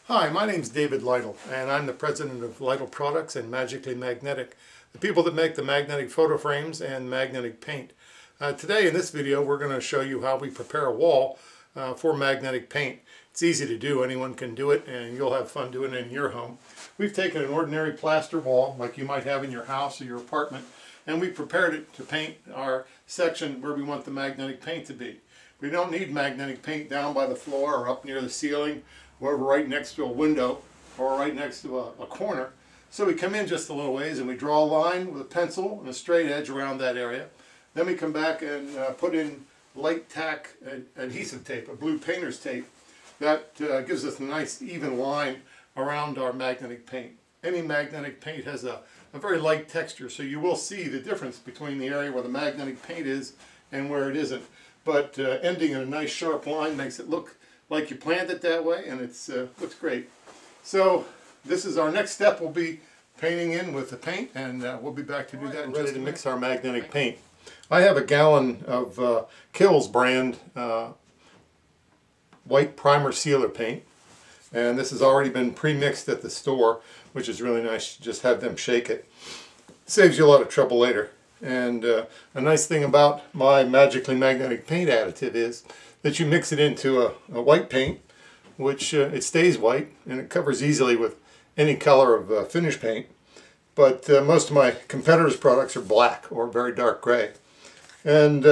Hi, my name's David Lytle, and I'm the president of Lytle Products and Magically Magnetic, the people that make the magnetic photo frames and magnetic paint. Today in this video we're going to show you how we prepare a wall for magnetic paint. It's easy to do, anyone can do it, and you'll have fun doing it in your home. We've taken an ordinary plaster wall like you might have in your house or your apartment, and we prepared it to paint our section where we want the magnetic paint to be. We don't need magnetic paint down by the floor or up near the ceiling, or right next to a window, or right next to a corner. So we come in just a little ways and we draw a line with a pencil and a straight edge around that area. Then we come back and put in light tack adhesive tape, a blue painter's tape. That gives us a nice even line around our magnetic paint. Any magnetic paint has a very light texture, so you will see the difference between the area where the magnetic paint is and where it isn't. But ending in a nice sharp line makes it look like you planned it that way, and it looks great. So this is our next step. We'll be painting in with the paint, and we'll be back to do that. Ready to mix our magnetic paint. I have a gallon of Kills brand white primer sealer paint, and this has already been pre-mixed at the store, which is really nice. You just have them shake it. Saves you a lot of trouble later. And a nice thing about my Magically Magnetic paint additive is that you mix it into a white paint, which it stays white and it covers easily with any color of finish paint. But most of my competitors' products are black or very dark gray. And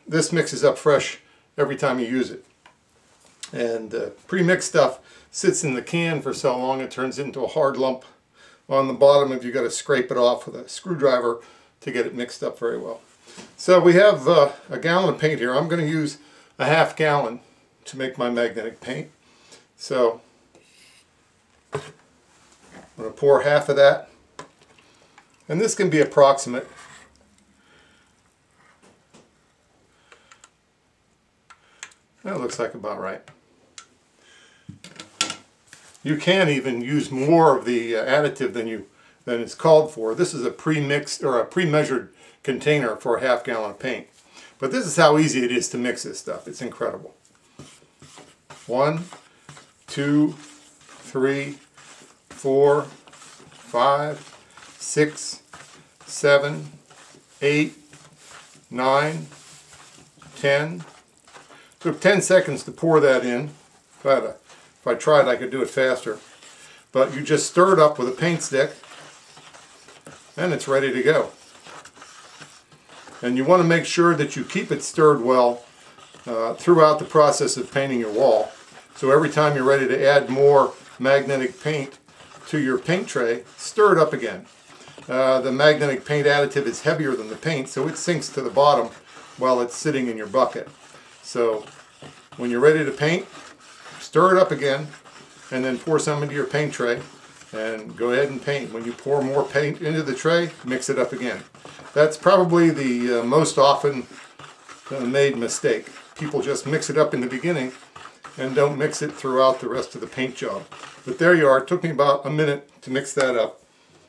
this mixes up fresh every time you use it. And pre-mixed stuff sits in the can for so long it turns into a hard lump on the bottom if you've got to scrape it off with a screwdriver to get it mixed up very well. So we have a gallon of paint here. I'm going to use a half gallon to make my magnetic paint. So I'm going to pour half of that, and this can be approximate. That looks like about right. You can even use more of the additive than it's called for. This is a pre-mixed or a pre-measured container for a half gallon of paint. But this is how easy it is to mix this stuff. It's incredible. 1, 2, 3, 4, 5, 6, 7, 8, 9, 10. Took 10 seconds to pour that in. If I tried, I could do it faster. But you just stir it up with a paint stick, and it's ready to go. And you want to make sure that you keep it stirred well throughout the process of painting your wall. So every time you're ready to add more magnetic paint to your paint tray, stir it up again. The magnetic paint additive is heavier than the paint, so it sinks to the bottom while it's sitting in your bucket. So when you're ready to paint, stir it up again, and then pour some into your paint tray, and go ahead and paint. When you pour more paint into the tray, mix it up again. That's probably the most often made mistake. People just mix it up in the beginning and don't mix it throughout the rest of the paint job. But there you are. It took me about a minute to mix that up.